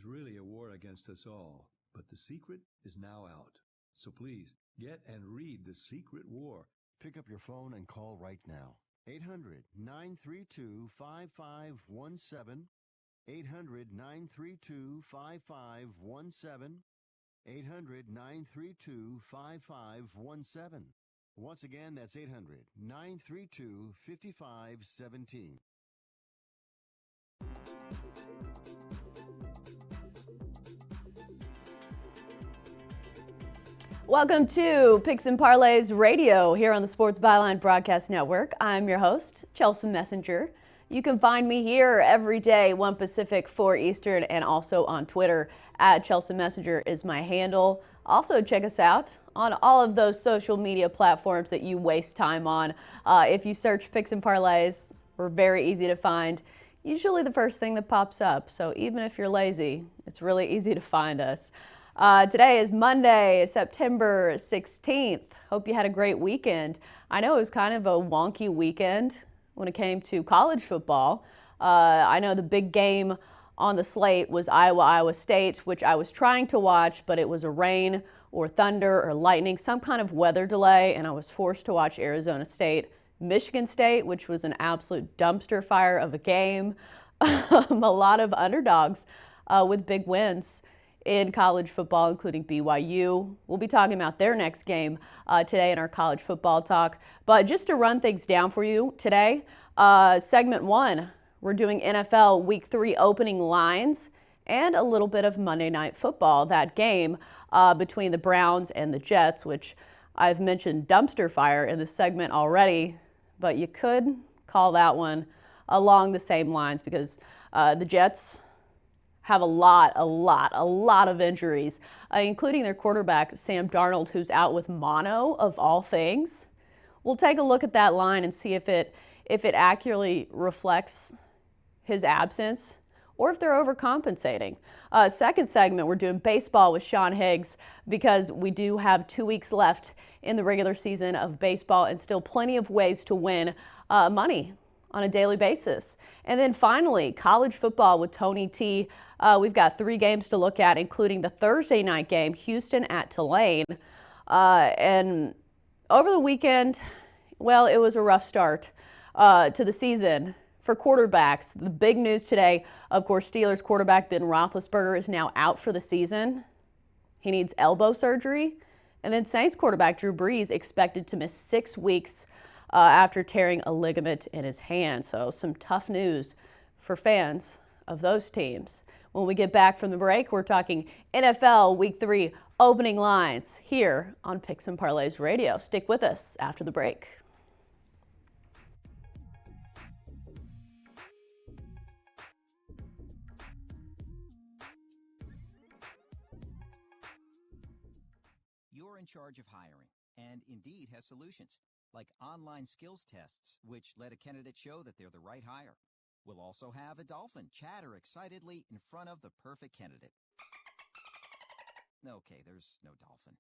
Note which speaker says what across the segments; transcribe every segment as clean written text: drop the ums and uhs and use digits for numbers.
Speaker 1: really a war against us all, but the secret is now out. So please, get and read The Secret War.
Speaker 2: Pick up your phone and call right now. 800-932-5517. 800-932-5517. 800-932-5517. Once again, that's 800-932-5517.
Speaker 3: Welcome to Picks and Parlays Radio here on the Sports Byline Broadcast Network. I'm your host, Chelsa Messinger. You can find me here every day, 1 Pacific, 4 Eastern, and also on Twitter at Chelsa Messinger is my handle. Also, check us out on all of those social media platforms that you waste time on. If you search Picks and Parlays, we're very easy to find. Usually the first thing that pops up. So even if you're lazy, it's really easy to find us. Today is Monday, September 16th. Hope you had a great weekend. I know it was kind of a wonky weekend when it came to college football. I know the big game on the slate was Iowa State, which I was trying to watch, but it was a rain or thunder or lightning, some kind of weather delay, and I was forced to watch Arizona State, Michigan State, which was an absolute dumpster fire of a game. A lot of underdogs with big wins in college football, including BYU. We'll be talking about their next game today in our college football talk. But just to run things down for you today, segment 1, we're doing NFL Week 3 opening lines and a little bit of Monday Night Football, that game between the Browns and the Jets, which I've mentioned dumpster fire in this segment already, but you could call that one along the same lines because the Jets have a lot of injuries, including their quarterback, Sam Darnold, who's out with mono, of all things. We'll take a look at that line and see if it accurately reflects his absence or if they're overcompensating. Second segment, we're doing baseball with Sean Higgs because we do have 2 weeks left in the regular season of baseball and still plenty of ways to win money on a daily basis. And then finally, college football with Tony T. We've got 3 games to look at, including the Thursday night game, Houston at Tulane. And over the weekend, well, it was a rough start to the season for quarterbacks. The big news today, of course, Steelers quarterback Ben Roethlisberger is now out for the season. He needs elbow surgery. And then Saints quarterback Drew Brees expected to miss 6 weeks after tearing a ligament in his hand. So some tough news for fans of those teams. When we get back from the break, we're talking NFL Week 3 opening lines here on Picks and Parlays Radio. Stick with us after the break.
Speaker 4: You're in charge of hiring, and Indeed has solutions, like online skills tests, which let a candidate show that they're the right hire. We'll also have a dolphin chatter excitedly in front of the perfect candidate. Okay, there's no dolphin.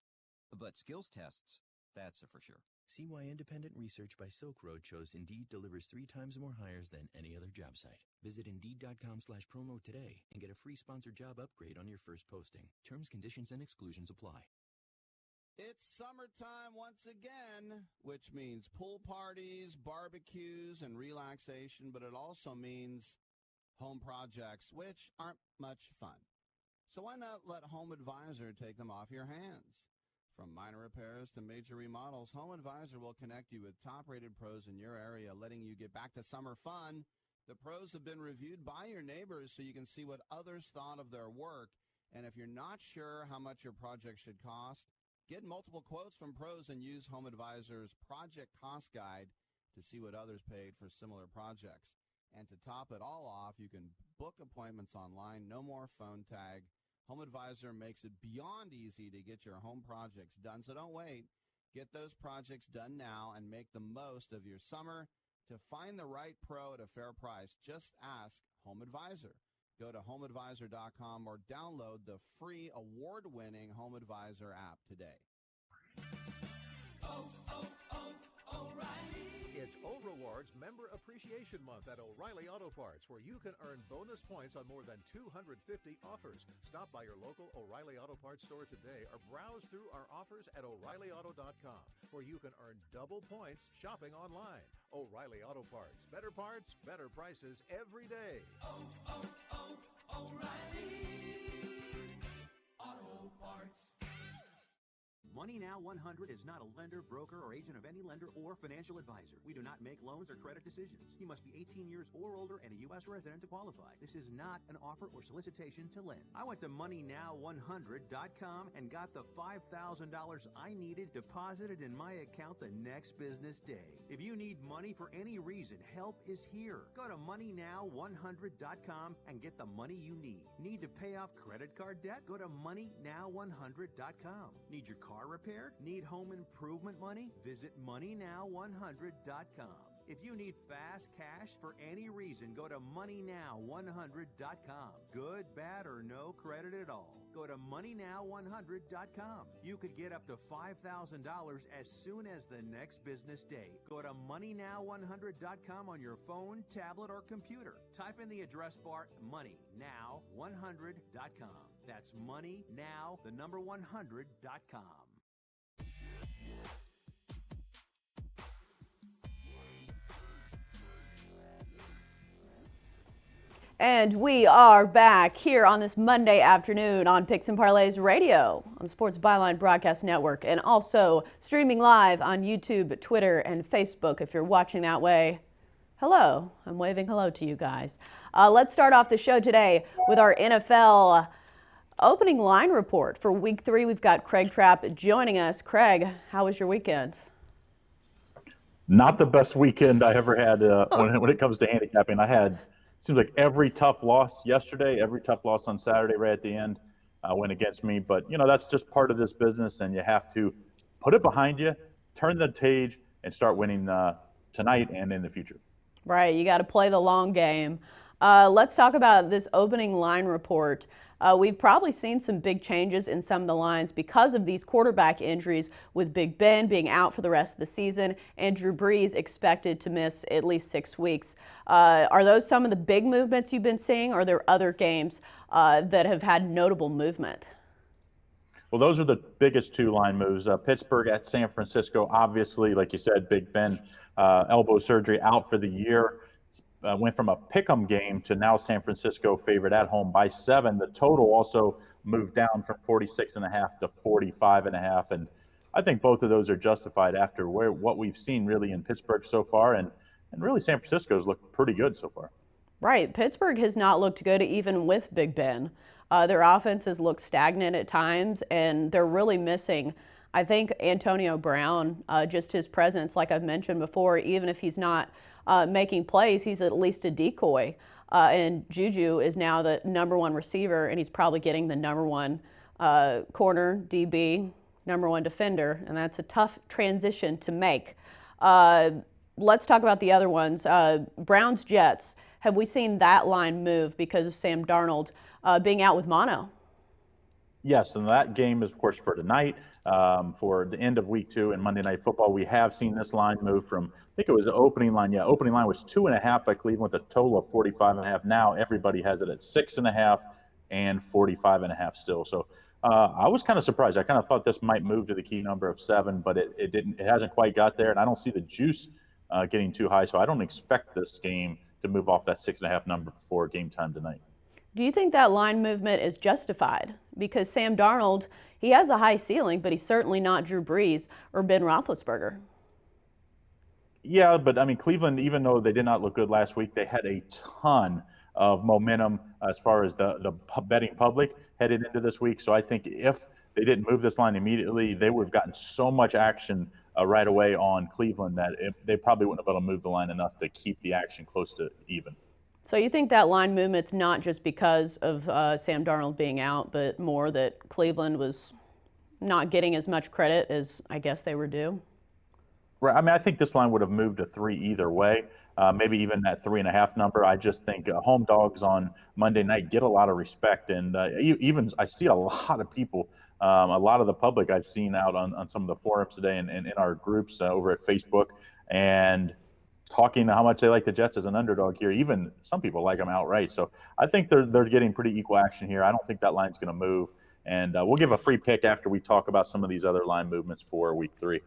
Speaker 4: But skills tests, that's a for sure.
Speaker 5: See why independent research by Silk Road shows Indeed delivers 3 times more hires than any other job site. Visit Indeed.com/promo today and get a free sponsored job upgrade on your first posting. Terms, conditions, and exclusions apply.
Speaker 6: It's summertime once again, which means pool parties, barbecues, and relaxation, but it also means home projects, which aren't much fun. So why not let Home Advisor take them off your hands? From minor repairs to major remodels, Home Advisor will connect you with top-rated pros in your area, letting you get back to summer fun. The pros have been reviewed by your neighbors so you can see what others thought of their work. And if you're not sure how much your project should cost, get multiple quotes from pros and use Home Advisor's Project Cost Guide to see what others paid for similar projects. And to top it all off, you can book appointments online, no more phone tag. Home Advisor makes it beyond easy to get your home projects done, so don't wait. Get those projects done now and make the most of your summer. To find the right pro at a fair price, just ask Home Advisor. Go to homeadvisor.com or download the free award-winning Home Advisor app today.
Speaker 7: Oh, oh, oh, O'Reilly It's O-Rewards Member Appreciation Month at O'Reilly Auto Parts, where you can earn bonus points on more than 250 offers. Stop by your local O'Reilly Auto Parts store today or browse through our offers at O'ReillyAuto.com, where you can earn double points shopping online. O'Reilly Auto Parts. Better parts, better prices every day.
Speaker 8: O'Reilly Auto Parts.
Speaker 9: Money Now 100 is not a lender, broker, or agent of any lender or financial advisor. We do not make loans or credit decisions. You must be 18 years or older and a U.S. resident to qualify. This is not an offer or solicitation to lend. I went to MoneyNow100.com and got the $5,000 I needed deposited in my account the next business day. If you need money for any reason, help is here. Go to MoneyNow100.com and get the money you need. Need to pay off credit card debt? Go to MoneyNow100.com. Need your car repaired? Need home improvement money? Visit MoneyNow100.com. If you need fast cash for any reason, go to MoneyNow100.com. Good, bad, or no credit at all. Go to MoneyNow100.com. You could get up to $5,000 as soon as the next business day. Go to MoneyNow100.com on your phone, tablet, or computer. Type in the address bar MoneyNow100.com. That's MoneyNow100.com.
Speaker 3: And we are back here on this Monday afternoon on Picks and Parlays Radio on the Sports Byline Broadcast Network, and also streaming live on YouTube, Twitter, and Facebook if you're watching that way. Hello. I'm waving hello to you guys. Let's start off the show today with our NFL opening line report for Week 3. We've got Craig Trapp joining us. Craig, how was your weekend?
Speaker 10: Not the best weekend I ever had when it comes to handicapping. I had seems like every tough loss yesterday, every tough loss on Saturday right at the end went against me. But, that's just part of this business, and you have to put it behind you, turn the page, and start winning tonight and in the future.
Speaker 3: Right. You got to play the long game. Let's talk about this opening line report. We've probably seen some big changes in some of the lines because of these quarterback injuries, with Big Ben being out for the rest of the season and Drew Brees expected to miss at least 6 weeks. Are those some of the big movements you've been seeing, or are there other games that have had notable movement?
Speaker 10: Well, those are the biggest two line moves. Pittsburgh at San Francisco, obviously, like you said, Big Ben, elbow surgery, out for the year. Went from a pick'em game to now San Francisco favored at home by 7. The total also moved down from 46.5 to 45.5, and I think both of those are justified after what we've seen really in Pittsburgh so far, and really San Francisco's looked pretty good so far.
Speaker 3: Right, Pittsburgh has not looked good even with Big Ben. Their offense has looked stagnant at times, and they're really missing, I think, Antonio Brown. Just his presence, like I've mentioned before, even if he's not making plays, he's at least a decoy. And Juju is now the #1 receiver, and he's probably getting the #1 corner, DB, #1 defender, and that's a tough transition to make. Let's talk about the other ones. Browns, Jets. Have we seen that line move because of Sam Darnold being out with mono?
Speaker 10: Yes, and that game is, of course, for tonight, for the end of Week 2 and Monday Night Football. We have seen this line move from, I think it was the opening line. Yeah, opening line was 2.5 by Cleveland with a total of 45.5. Now everybody has it at 6.5 and 45.5 still. So I was kind of surprised. I kind of thought this might move to the key number of 7, but it didn't. It hasn't quite got there, and I don't see the juice getting too high. So I don't expect this game to move off that 6.5 number before game time tonight.
Speaker 3: Do you think that line movement is justified? Because Sam Darnold, he has a high ceiling, but he's certainly not Drew Brees or Ben Roethlisberger.
Speaker 10: Yeah, but I mean, Cleveland, even though they did not look good last week, they had a ton of momentum as far as the betting public headed into this week. So I think if they didn't move this line immediately, they would have gotten so much action right away on Cleveland that they probably wouldn't have been able to move the line enough to keep the action close to even.
Speaker 3: So you think that line movement's not just because of Sam Darnold being out, but more that Cleveland was not getting as much credit as I guess they were due?
Speaker 10: Right. I mean, I think this line would have moved to 3 either way, maybe even that 3.5 number. I just think home dogs on Monday night get a lot of respect. And even I see a lot of people, a lot of the public I've seen out on some of the forums today and in our groups over at Facebook. And talking how much they like the Jets as an underdog here. Even some people like them outright. So I think they're getting pretty equal action here. I don't think that line's going to move. And we'll give a free pick after we talk about some of these other line movements for week 3.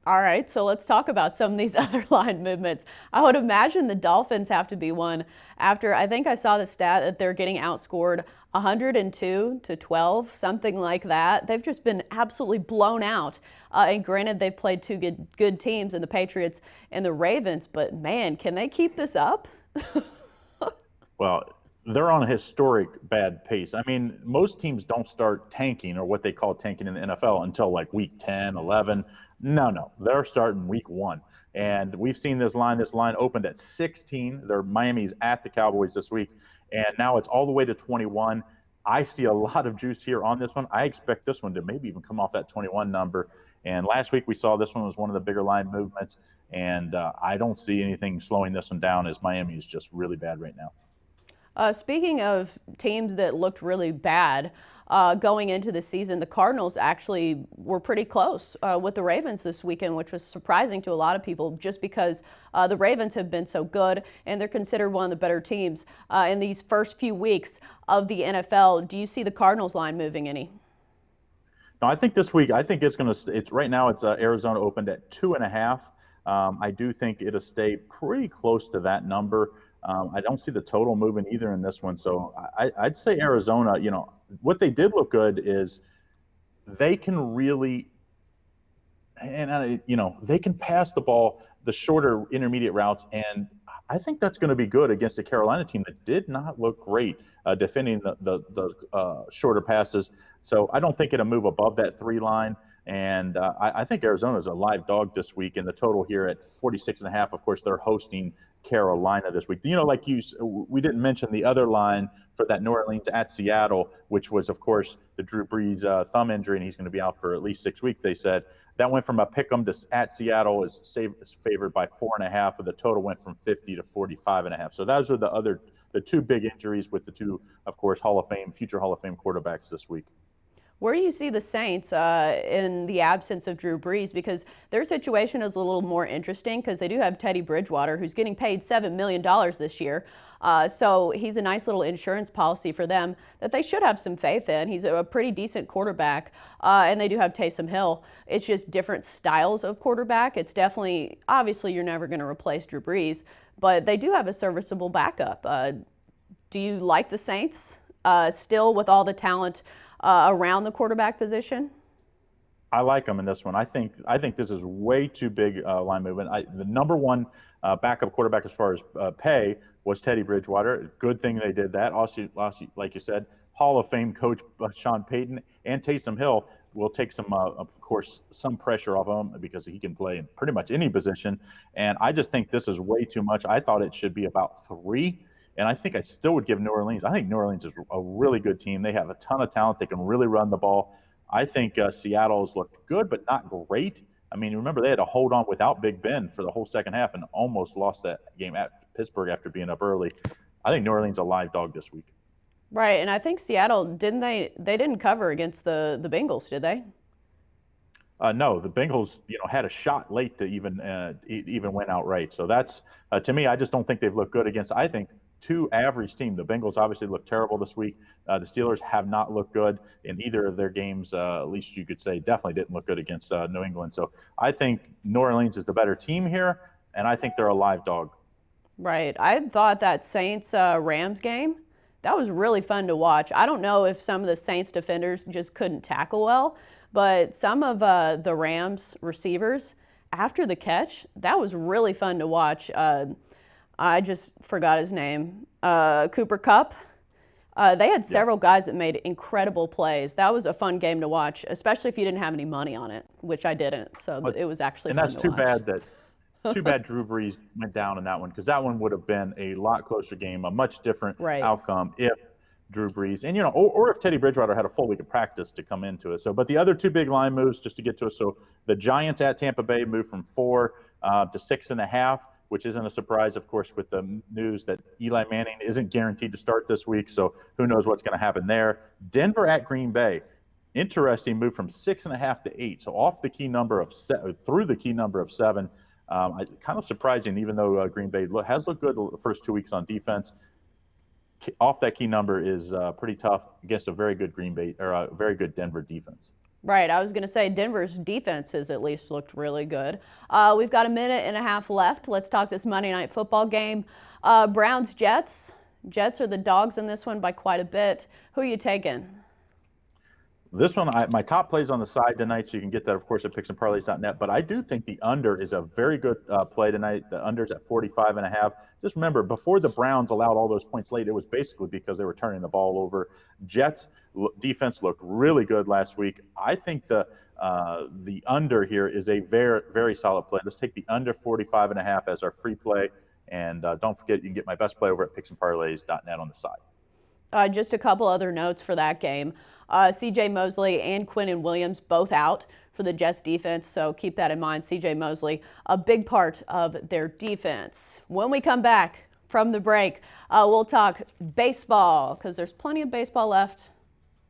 Speaker 3: All right, so let's talk about some of these other line movements. I would imagine the Dolphins have to be one after, I think I saw the stat that they're getting outscored 102-12, something like that. They've just been absolutely blown out. And granted, they've played two good teams in the Patriots and the Ravens, but man, can they keep this up?
Speaker 10: Well, they're on a historic bad pace. I mean, most teams don't start tanking, or what they call tanking in the NFL, until like week 10, 11. No, they're starting week 1. And we've seen this line. This line opened at 16. Miami's at the Cowboys this week, and now it's all the way to 21. I see a lot of juice here on this one. I expect this one to maybe even come off that 21 number. And last week we saw this one was one of the bigger line movements, and I don't see anything slowing this one down, as Miami is just really bad right now.
Speaker 3: Speaking of teams that looked really bad going into the season, the Cardinals actually were pretty close with the Ravens this weekend, which was surprising to a lot of people just because the Ravens have been so good and they're considered one of the better teams in these first few weeks of the NFL. Do you see the Cardinals line moving any?
Speaker 10: No, I think this week, it's right now it's Arizona opened at 2.5. I do think it'll stay pretty close to that number. I don't see the total moving either in this one. So I'd say Arizona, what they did look good is they can really, they can pass the ball, the shorter intermediate routes. And I think that's going to be good against the Carolina team that did not look great defending the shorter passes. So I don't think it'll move above that 3 line. And I think Arizona is a live dog this week, and the total here at 46.5. Of course, they're hosting Carolina this week. We didn't mention the other line for that New Orleans at Seattle, which was, of course, the Drew Brees thumb injury, and he's going to be out for at least 6 weeks, they said. That went from a pick'em to at Seattle is favored by 4.5, and the total went from 50 to 45.5. So those are the 2 big injuries with the 2, of course, future Hall of Fame quarterbacks this week.
Speaker 3: Where do you see the Saints in the absence of Drew Brees? Because their situation is a little more interesting because they do have Teddy Bridgewater, who's getting paid $7 million this year. So he's a nice little insurance policy for them that they should have some faith in. He's a pretty decent quarterback, and they do have Taysom Hill. It's just different styles of quarterback. It's definitely, obviously, you're never going to replace Drew Brees, but they do have a serviceable backup. Do you like the Saints still with all the talent around the quarterback position?
Speaker 10: I like them in this one. I think this is way too big line movement. The number 1 backup quarterback as far as pay was Teddy Bridgewater. Good thing they did that. Also, like you said, Hall of Fame coach Sean Payton and Taysom Hill will take some pressure off him because he can play in pretty much any position. And I just think this is way too much. I thought it should be about 3. And I think I still would give New Orleans. I think New Orleans is a really good team. They have a ton of talent. They can really run the ball. I think Seattle's looked good, but not great. I mean, remember, they had to hold on without Big Ben for the whole second half and almost lost that game at Pittsburgh after being up early. I think New Orleans is a live dog this week.
Speaker 3: Right, and I think Seattle, they didn't cover against the Bengals, did they?
Speaker 10: No, the Bengals, had a shot late to even win outright. So that's, to me, I just don't think they've looked good against, I think, 2 average team. The Bengals obviously look terrible this week. The Steelers have not looked good in either of their games. At least you could say definitely didn't look good against New England. So I think New Orleans is the better team here, and I think they're a live dog.
Speaker 3: Right. I thought that Saints-Rams game, that was really fun to watch. I don't know if some of the Saints defenders just couldn't tackle well, but some of the Rams receivers, after the catch, that was really fun to watch. I just forgot his name. Cooper Kupp. They had several guys that made incredible plays. That was a fun game to watch, especially if you didn't have any money on it, which I didn't. So it was actually fun to watch.
Speaker 10: And that's too bad Drew Brees went down in that one, because that one would have been a lot closer game, a much different outcome if Drew Brees and or if Teddy Bridgewater had a full week of practice to come into it. So, but the other 2 big line moves, just to get to it. So the Giants at Tampa Bay moved from 4 to 6.5. Which isn't a surprise, of course, with the news that Eli Manning isn't guaranteed to start this week. So who knows what's going to happen there. Denver at Green Bay. Interesting move from 6.5 to 8. So off the key number of through the key number of 7. Kind of surprising, even though Green Bay has looked good the first 2 weeks on defense. Off that key number is pretty tough against a very good Green Bay or a very good Denver defense.
Speaker 3: Right, I was going to say Denver's defense has at least looked really good. We've got a minute and a half left. Let's talk this Monday Night Football game. Browns-Jets. Jets are the dogs in this one by quite a bit. Who are you taking?
Speaker 10: This one, my top plays on the side tonight, so you can get that, of course, at picksandparlays.net. But I do think the under is a very good play tonight. The under's at 45.5. Just remember, before the Browns allowed all those points late, it was basically because they were turning the ball over. Jets defense looked really good last week. I think the under here is a very, very solid play. Let's take the under 45.5 as our free play. And don't forget, you can get my best play over at picksandparlays.net on the side.
Speaker 3: Just a couple other notes for that game. C.J. Mosley and Quinnen Williams both out for the Jets defense, so keep that in mind. C.J. Mosley, a big part of their defense. When we come back from the break, we'll talk baseball because there's plenty of baseball left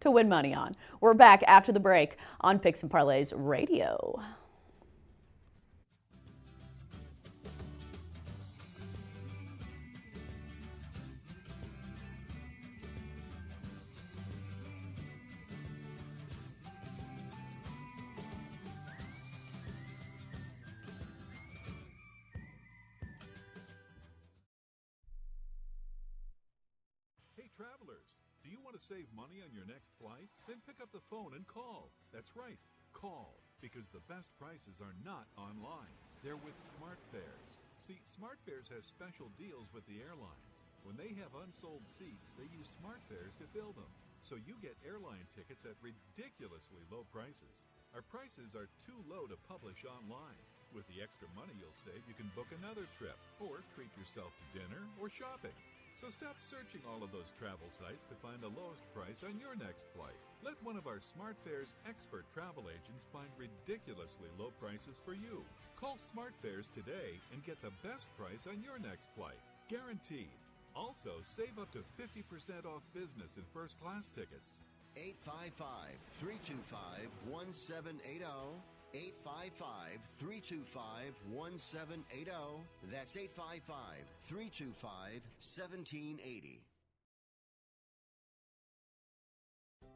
Speaker 3: to win money on. We're back after the break on Picks and Parlays Radio.
Speaker 7: Travelers, do you want to save money on your next flight? Then pick up the phone and call. That's right, call, because the best prices are not online. They're with SmartFares. See, SmartFares has special deals with the airlines. When they have unsold seats, they use SmartFares to fill them. So you get airline tickets at ridiculously low prices. Our prices are too low to publish online. With the extra money you'll save, you can book another trip or treat yourself to dinner or shopping. So stop searching all of those travel sites to find the lowest price on your next flight. Let one of our SmartFares expert travel agents find ridiculously low prices for you. Call SmartFares today and get the best price on your next flight. Guaranteed. Also, save up to 50% off business and first class tickets.
Speaker 2: 855-325-1780. 855-325-1780. That's 855-325-1780.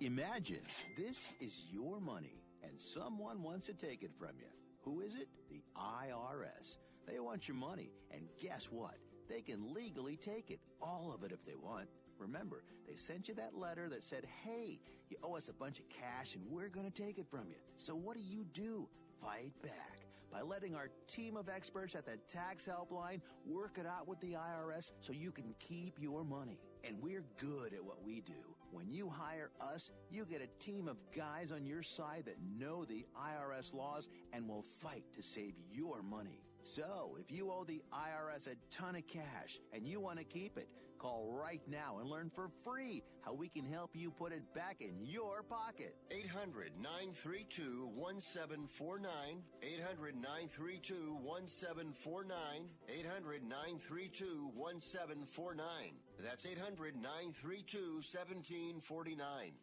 Speaker 9: Imagine this is your money and someone wants to take it from you. Who is it? The IRS. They want your money, and guess what? They can legally take it, all of it if they want. Remember, they sent you that letter that said, hey, you owe us a bunch of cash and we're going to take it from you. So what do? Fight back by letting our team of experts at the Tax Helpline work it out with the IRS so you can keep your money. And we're good at what we do. When you hire us, you get a team of guys on your side that know the IRS laws and will fight to save your money. So, if you owe the IRS a ton of cash and you want to keep it, call right now and learn for free how we can help you put it back in your pocket.
Speaker 2: 800-932-1749. 800-932-1749. 800-932-1749. That's 800-932-1749.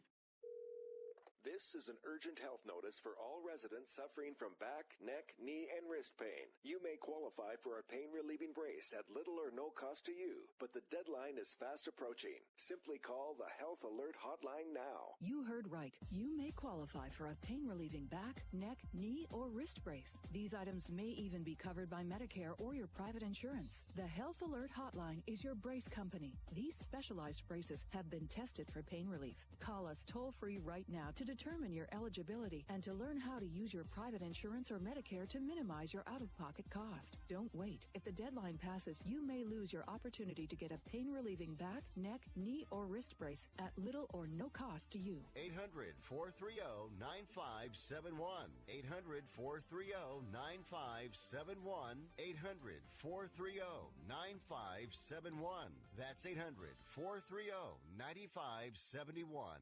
Speaker 11: This is an urgent health notice for all residents suffering from back, neck, knee, and wrist pain. You may qualify for a pain-relieving brace at little or no cost to you, but the deadline is fast approaching. Simply call the Health Alert Hotline now.
Speaker 12: You heard right. You may qualify for a pain-relieving back, neck, knee, or wrist brace. These items may even be covered by Medicare or your private insurance. The Health Alert Hotline is your brace company. These specialized braces have been tested for pain relief. Call us toll-free right now to determine your eligibility and to learn how to use your private insurance or Medicare to minimize your out-of-pocket cost. Don't wait. If the deadline passes, you may lose your opportunity to get a pain-relieving back, neck, knee, or wrist brace at little or no cost to you.
Speaker 2: 800-430-9571. 800-430-9571. 800-430-9571. That's 800-430-9571.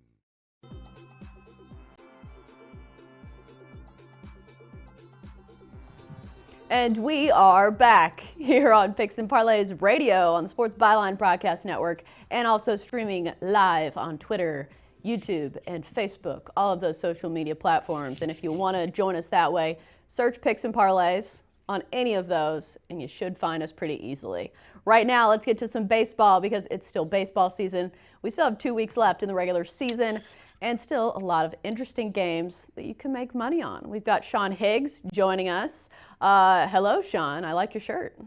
Speaker 3: And we are back here on Picks and Parlays Radio on the Sports Byline Broadcast Network and also streaming live on Twitter, YouTube, and Facebook, all of those social media platforms. And if you want to join us that way, search Picks and Parlays on any of those, and you should find us pretty easily. Right now, let's get to some baseball because it's still baseball season. We still have 2 weeks left in the regular season and still a lot of interesting games that you can make money on. We've got Sean Higgs joining us. Hello, Sean. I like your shirt.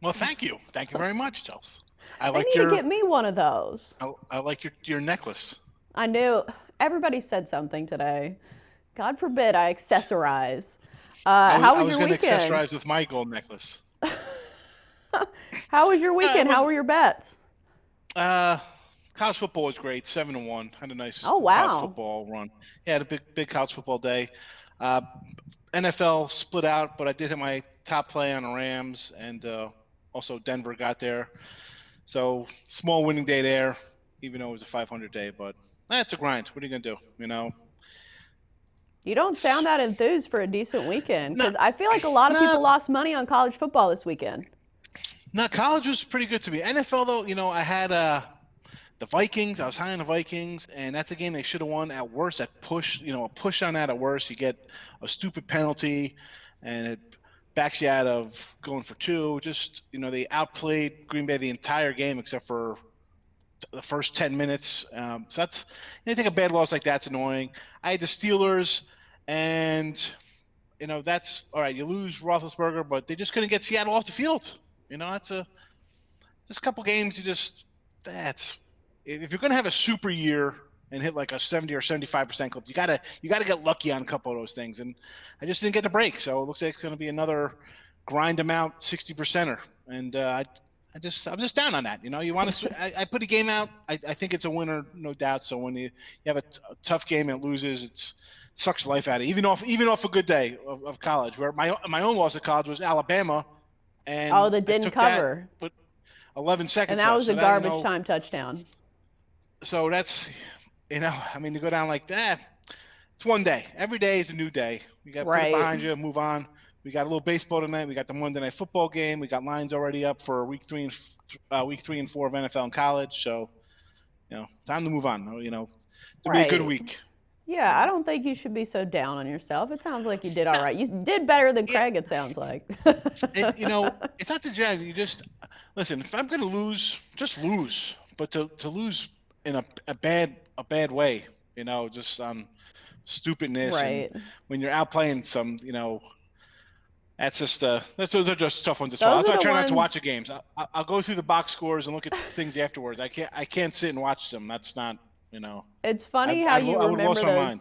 Speaker 13: Well, thank you. Thank you very much, Chelsea.
Speaker 3: I need to get me one of those.
Speaker 13: I like your necklace.
Speaker 3: I knew. Everybody said something today. God forbid I accessorize. How was your weekend?
Speaker 13: I was going to accessorize with my gold necklace.
Speaker 3: How was your weekend? How were your bets?
Speaker 13: College football was great, 7-1. Had a nice
Speaker 3: college
Speaker 13: football run. Yeah, had a big college football day. NFL split out, but I did hit my top play on the Rams, and also Denver got there. So small winning day there, even though it was a 500 day. But that's a grind. What are you going to do, you know?
Speaker 3: You don't sound that enthused for a decent weekend because I feel like a lot of people lost money on college football this weekend.
Speaker 13: No, college was pretty good to me. NFL, though, you know, I had the Vikings. I was high on the Vikings, and that's a game they should have won. At worst, a push on that at worst. You get a stupid penalty, and it backs you out of going for two. Just, you know, they outplayed Green Bay the entire game except for the first 10 minutes. So that's, you take a bad loss like that's annoying. I had the Steelers, and, you know, that's all right. You lose Roethlisberger, but they just couldn't get Seattle off the field. You know, just a couple games. If you're going to have a super year and hit like a 70 or 75% clip, you gotta get lucky on a couple of those things. And I just didn't get the break. So it looks like it's going to be another grind them out 60%er. And I'm just down on that. You know, you want to, I put a game out. I think it's a winner, no doubt. So when you have a tough game and it loses, it sucks the life out of you. Even off a good day of college, where my own loss at college was Alabama. And
Speaker 3: that didn't cover.
Speaker 13: But 11 seconds.
Speaker 3: And that was a garbage time touchdown.
Speaker 13: So that's, you know, I mean, to go down like that, it's one day. Every day is a new day. You got to put it behind you, move on. We got a little baseball tonight. We got the Monday Night Football game. We got lines already up for week 3 and 4 of NFL and college. So, you know, time to move on. You know, it'll be a good week.
Speaker 3: Yeah, I don't think you should be so down on yourself. It sounds like you did all right. You did better than Craig, it sounds like.
Speaker 13: You know, it's not the drag. You just – listen, if I'm going to lose, just lose. But to lose in a bad way, you know, just on stupidness.
Speaker 3: Right.
Speaker 13: And when you're out playing some, you know, that's just those are just tough ones to swallow. That's why I try not to watch the games. I'll go through the box scores and look at things afterwards. I can't sit and watch them. That's not – you know,
Speaker 3: it's funny how you remember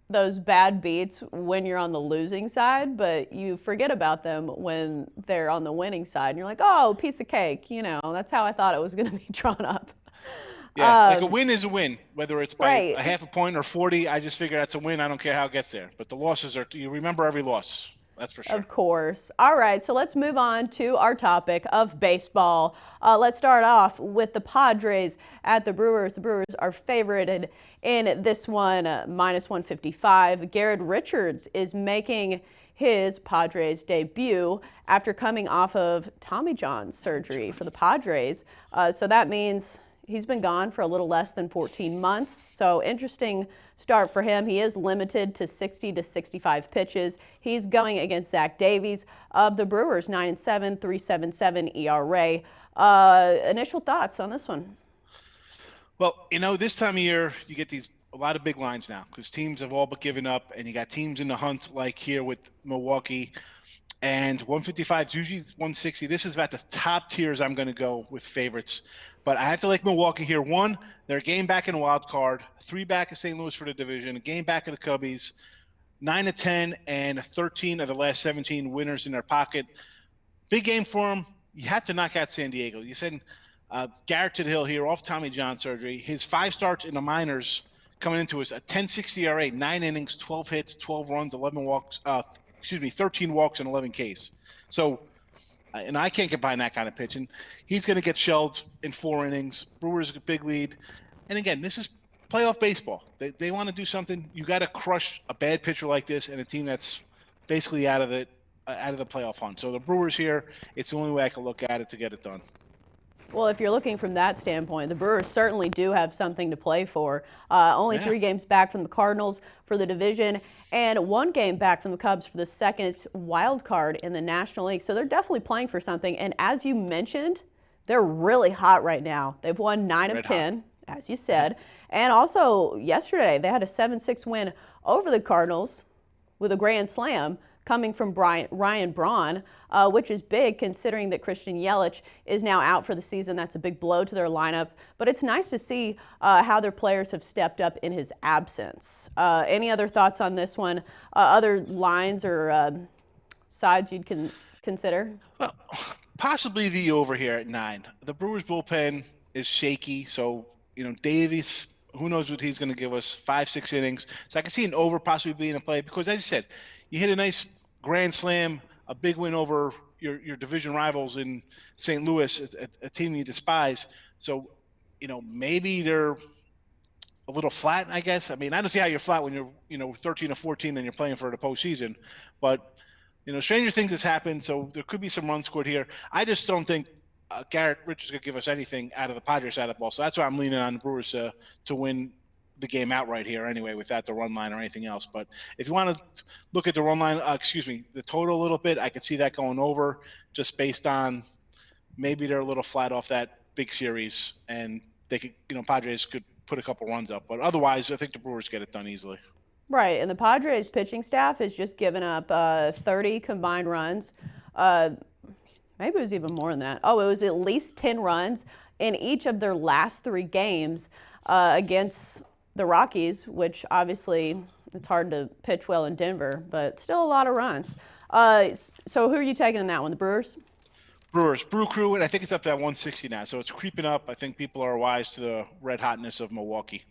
Speaker 3: those bad beats when you're on the losing side, but you forget about them when they're on the winning side. And you're like, oh, piece of cake. You know, that's how I thought it was going to be drawn up.
Speaker 13: Yeah, like a win is a win, whether it's by a half a point or 40. I just figure that's a win. I don't care how it gets there. But the losses are – you remember every loss. That's for sure.
Speaker 3: Of course. All right, so let's move on to our topic of baseball. Let's start off with the Padres at the Brewers. The Brewers are favorited in this one, minus 155. Garrett Richards is making his Padres debut after coming off of Tommy John surgery for the Padres. So that means he's been gone for a little less than 14 months. So interesting start for him. He is limited to 60 to 65 pitches. He's going against Zach Davies of the Brewers, 9-7, 3.77 ERA. Initial thoughts on this one?
Speaker 13: Well, you know, this time of year, you get a lot of big lines now because teams have all but given up, and you got teams in the hunt like here with Milwaukee. And 155 is usually 160. This is about the top tiers I'm going to go with favorites. But I have to like Milwaukee here. 1, they're a game back in a wild card. 3 back at St. Louis for the division. A game back at the Cubbies. 9-10 and 13 of the last 17 winners in their pocket. Big game for them. You have to knock out San Diego. You said Garrett to the hill here off Tommy John surgery. His 5 starts in the minors coming into his 10.60 ERA, 9 innings, 12 hits, 12 runs, 13 walks and 11 Ks. So, and I can't get behind that kind of pitching. He's going to get shelled in 4 innings. Brewers a big lead. And again, this is playoff baseball. They want to do something. You got to crush a bad pitcher like this and a team that's basically out of the playoff hunt. So the Brewers here, it's the only way I can look at it to get it done.
Speaker 3: Well, if you're looking from that standpoint, the Brewers certainly do have something to play for. Only 3 games back from the Cardinals for the division and 1 game back from the Cubs for the second wild card in the National League. So they're definitely playing for something. And as you mentioned, they're really hot right now. They've won 9 of 10, as you said. And also yesterday, they had a 7-6 win over the Cardinals with a grand slam coming from Ryan Braun, which is big considering that Christian Yelich is now out for the season. That's a big blow to their lineup. But it's nice to see how their players have stepped up in his absence. Any other thoughts on this one? Other lines or sides you'd consider?
Speaker 13: Well, possibly the over here at 9. The Brewers bullpen is shaky, so Davies, who knows what he's going to give us, 5-6 innings. So I can see an over possibly being a play because, as you said, you hit a nice grand slam, a big win over your division rivals in St. Louis, a team you despise. So, maybe they're a little flat, I guess. I mean, I don't see how you're flat when you're 13 or 14 and you're playing for the postseason. But, stranger things has happened, so there could be some runs scored here. I just don't think Garrett Richards could give us anything out of the Padres side of the ball. So that's why I'm leaning on the Brewers to win the game outright here anyway, without the run line or anything else. But if you want to look at the run line, the total a little bit, I could see that going over just based on maybe they're a little flat off that big series and they could, Padres could put a couple runs up. But otherwise, I think the Brewers get it done easily.
Speaker 3: Right, and the Padres pitching staff has just given up 30 combined runs. Maybe it was even more than that. Oh, it was at least 10 runs in each of their last 3 games against the Rockies, which obviously it's hard to pitch well in Denver, but still a lot of runs. So who are you taking in that one, the Brewers?
Speaker 13: Brewers, Brew Crew, and I think it's up to that 160 now, so it's creeping up. I think people are wise to the red hotness of Milwaukee.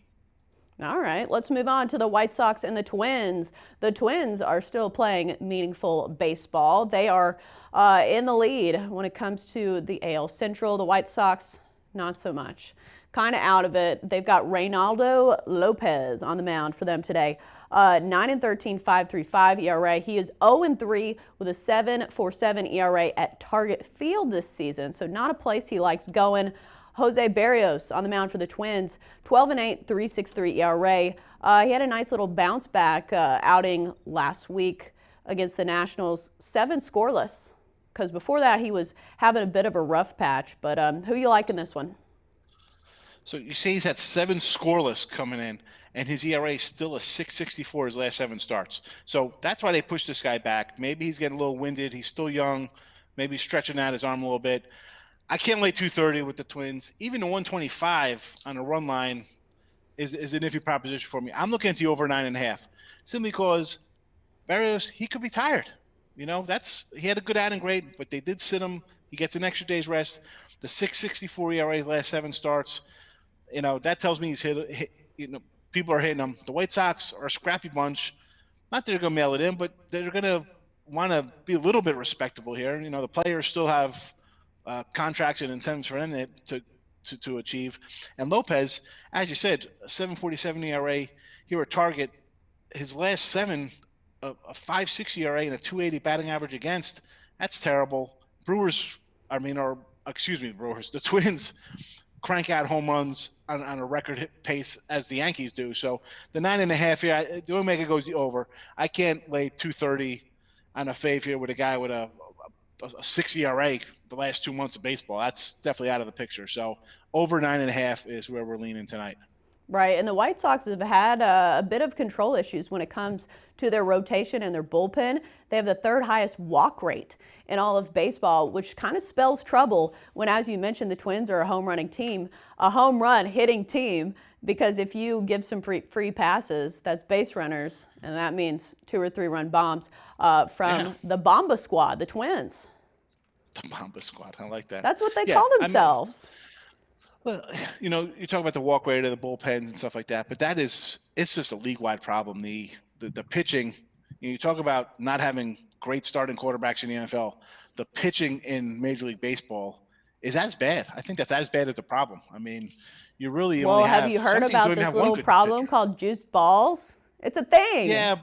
Speaker 3: All right, let's move on to the White Sox and the Twins. The Twins are still playing meaningful baseball. They are in the lead when it comes to the AL Central. The White Sox, not so much. Kind of out of it. They've got Reynaldo Lopez on the mound for them today. 9-13, 5.35 ERA. He is 0-3 with a 7.47 ERA at Target Field this season, so not a place he likes going. Jose Barrios on the mound for the Twins, 12-8, 3.63 ERA. He had a nice little bounce back outing last week against the Nationals, 7 scoreless, because before that he was having a bit of a rough patch. But who you like in this one?
Speaker 13: So you say he's had 7 scoreless coming in, and his ERA is still a 6.64 his last 7 starts. So that's why they pushed this guy back. Maybe he's getting a little winded. He's still young. Maybe stretching out his arm a little bit. I can't lay 230 with the Twins. Even the 125 on a run line is an iffy proposition for me. I'm looking at the over 9.5, simply because Barrios, he could be tired. He had a good outing grade, but they did sit him. He gets an extra day's rest. The 6.64 ERA last 7 starts. That tells me he's hit. People are hitting him. The White Sox are a scrappy bunch. Not that they're going to mail it in, but they're going to want to be a little bit respectable here. The players still have contracts and incentives for them to achieve. And Lopez, as you said, a 7.47 ERA here at Target. His last 7, a 5.6 ERA and a 2.80 batting average against. That's terrible. The Twins crank out home runs on a record hit pace as the Yankees do. So the 9.5 here, the only maker goes the over. I can't lay 230 on a fave here with a guy with a 6 ERA the last 2 months of baseball. That's definitely out of the picture. So over 9.5 is where we're leaning tonight.
Speaker 3: Right, and the White Sox have had a bit of control issues when it comes to their rotation and their bullpen. They have the 3rd highest walk rate in all of baseball, which kind of spells trouble when, as you mentioned, the Twins are a home run hitting team, because if you give some free passes, that's base runners, and that means 2 or 3 run bombs from the Bomba Squad, the Twins.
Speaker 13: The Bomba Squad, I like that.
Speaker 3: That's what they call themselves.
Speaker 13: Well, you talk about the walk rate of the bullpens and stuff like that, but it's just a league-wide problem. The pitching, you talk about not having great starting quarterbacks in the NFL. The pitching in Major League Baseball is as bad. I think that's as bad as the problem. I mean, you really only have.
Speaker 3: Have you heard about this little problem called juice balls? It's a thing.
Speaker 13: Yeah,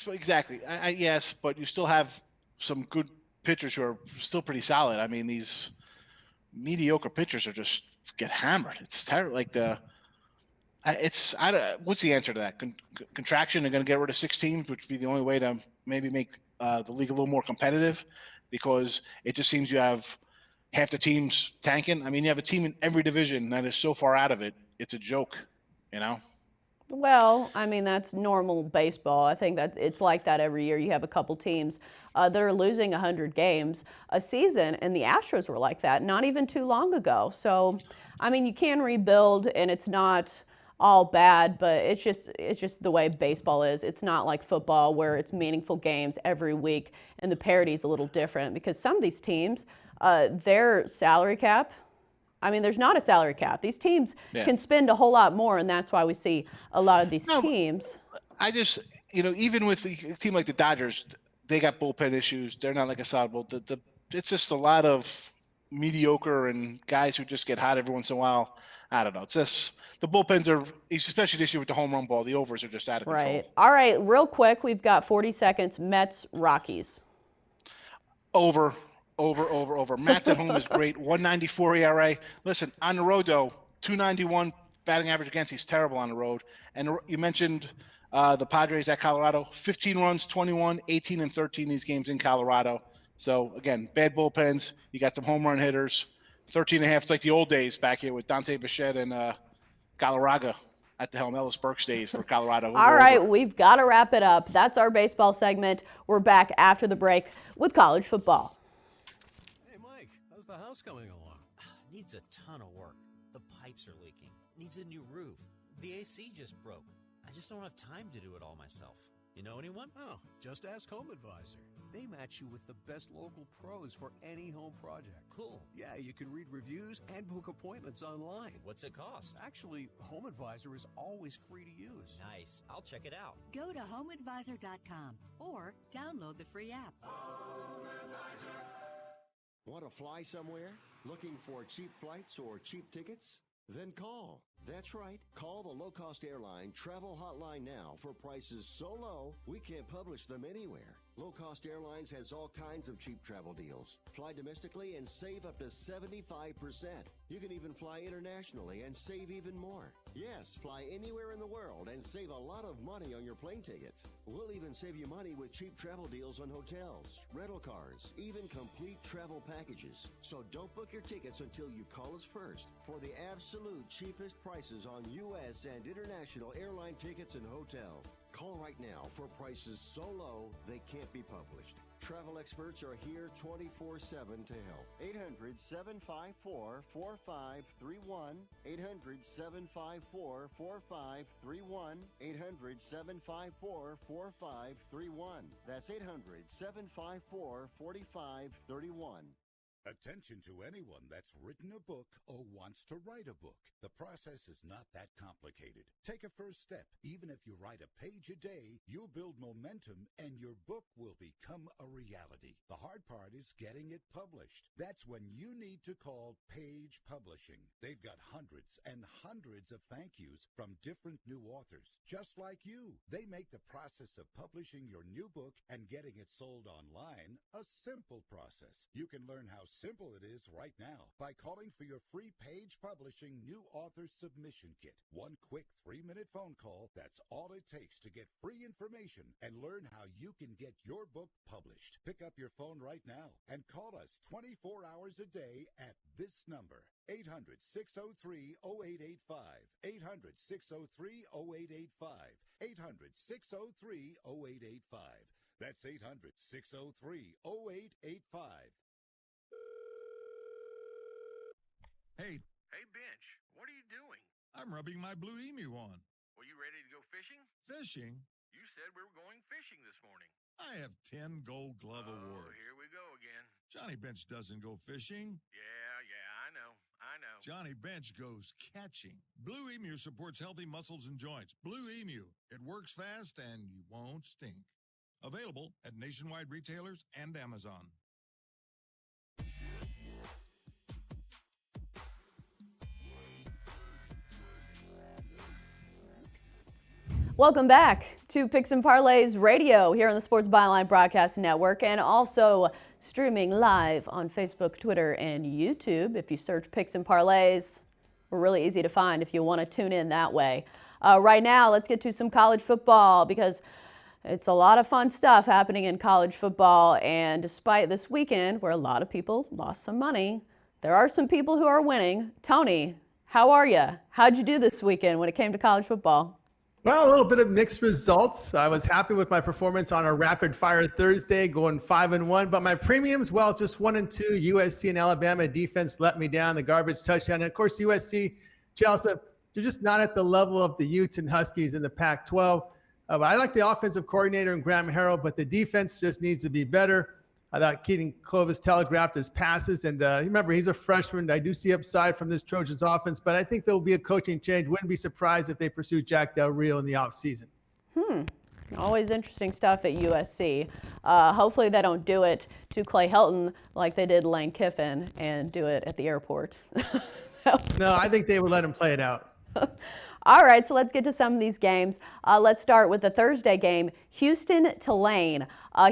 Speaker 13: exactly. Yes, but you still have some good pitchers who are still pretty solid. I mean, these mediocre pitchers are just get hammered. It's terrible. Like what's the answer to that? Contraction? They're going to get rid of 6 teams, which would be the only way to maybe make the league a little more competitive, because it just seems you have half the teams tanking. I mean, you have a team in every division that is so far out of it, it's a joke, you know?
Speaker 3: Well, I mean, that's normal baseball. I think it's like that every year. You have a couple teams that are losing 100 games a season, and the Astros were like that not even too long ago. So, I mean, you can rebuild, and it's not all bad, but it's just the way baseball is. It's not like football where it's meaningful games every week, and the parity's a little different because some of these teams, their salary cap, I mean, there's not a salary cap. These teams can spend a whole lot more, and that's why we see a lot of these teams.
Speaker 13: I just, even with a team like the Dodgers, they got bullpen issues. They're not like a solid bull. It's just a lot of mediocre and guys who just get hot every once in a while. I don't know. It's just the bullpens are, especially this year with the home run ball, the overs are just out of control.
Speaker 3: Right. All right, real quick, we've got 40 seconds. Mets, Rockies.
Speaker 13: Over. Mets at home is great. 1.94 ERA. Listen, on the road though, 2.91 batting average against. He's terrible on the road. And you mentioned the Padres at Colorado. 15 runs, 21, 18 and 13 these games in Colorado. So again, bad bullpens. You got some home run hitters. 13.5. It's like the old days back here with Dante Bichette and Galarraga at the helm. Ellis Burks days for Colorado.
Speaker 3: All right, we've got to wrap it up. That's our baseball segment. We're back after the break with college football.
Speaker 14: Hey, Mike, how's the house coming along?
Speaker 15: Needs a ton of work. The pipes are leaking. Needs a new roof. The AC just broke. I just don't have time to do it all myself. You know anyone?
Speaker 14: Oh, just ask Home Advisor. They match you with the best local pros for any home project.
Speaker 15: Cool.
Speaker 14: Yeah, you can read reviews and book appointments online.
Speaker 15: What's it cost?
Speaker 14: Actually, Home Advisor is always free to use.
Speaker 15: Nice. I'll check it out.
Speaker 16: Go to homeadvisor.com or download the free app.
Speaker 2: Home Advisor. Want to fly somewhere? Looking for cheap flights or cheap tickets? Then call. That's right. Call the low-cost airline travel hotline now for prices so low we can't publish them anywhere. Low-cost airlines has all kinds of cheap travel deals. Fly domestically and save up to 75%. You can even fly internationally and save even more. Yes, fly anywhere in the world and save a lot of money on your plane tickets. We'll even save you money with cheap travel deals on hotels, rental cars, even complete travel packages. So don't book your tickets until you call us first for the absolute cheapest prices on U.S. and international airline tickets and hotels. Call right now for prices so low they can't be published. Travel experts are here 24/7 to help. 800-754-4531. 800-754-4531. 800-754-4531. That's 800-754-4531.
Speaker 17: Attention to anyone that's written a book or wants to write a book. The process is not that complicated. Take a first step. Even if you write a page a day, you'll build momentum and your book will become a reality. The hard part is getting it published. That's when you need to call Page Publishing. They've got hundreds and hundreds of thank yous from different new authors, just like you. They make the process of publishing your new book and getting it sold online a simple process. You can learn how simple it is right now by calling for your free Page Publishing New Author Submission Kit. One quick 3-minute phone call, that's all it takes to get free information and learn how you can get your book published. Pick up your phone right now and call us 24 hours a day at this number. 800-603-0885. 800-603-0885. 800-603-0885. That's 800-603-0885.
Speaker 18: Hey.
Speaker 7: Hey, Bench, what are you doing?
Speaker 18: I'm rubbing my Blue Emu on.
Speaker 7: Were you ready to go fishing?
Speaker 18: Fishing?
Speaker 7: You said we were going fishing this morning.
Speaker 18: I have 10 Gold Glove awards.
Speaker 7: Here we go again.
Speaker 18: Johnny Bench doesn't go fishing.
Speaker 7: Yeah, I know.
Speaker 18: Johnny Bench goes catching. Blue Emu supports healthy muscles and joints. Blue Emu. It works fast and you won't stink. Available at nationwide retailers and Amazon.
Speaker 3: Welcome back to Picks and Parlays Radio here on the Sports Byline Broadcast Network and also streaming live on Facebook, Twitter, and YouTube. If you search Picks and Parlays, we're really easy to find if you want to tune in that way. Right now, let's get to some college football because it's a lot of fun stuff happening in college football. And despite this weekend where a lot of people lost some money, there are some people who are winning. Tony, how are you? How'd you do this weekend when it came to college football?
Speaker 19: Well, a little bit of mixed results. I was happy with my performance on a rapid fire Thursday, going 5-1. But my premiums, well, just 1-2. USC and Alabama defense let me down. The garbage touchdown. And of course, USC, Chelsa, they're just not at the level of the Utes and Huskies in the Pac-12. But I like the offensive coordinator and Graham Harrell, but the defense just needs to be better. I thought Keaton Clovis telegraphed his passes, and remember, he's a freshman. I do see upside from this Trojans offense, but I think there will be a coaching change. Wouldn't be surprised if they pursue Jack Del Rio in the offseason.
Speaker 3: Always interesting stuff at USC. Hopefully they don't do it to Clay Helton like they did Lane Kiffin and do it at the airport.
Speaker 19: No, I think they would let him play it out.
Speaker 3: All right, so let's get to some of these games. Let's start with the Thursday game, Houston-Tulane.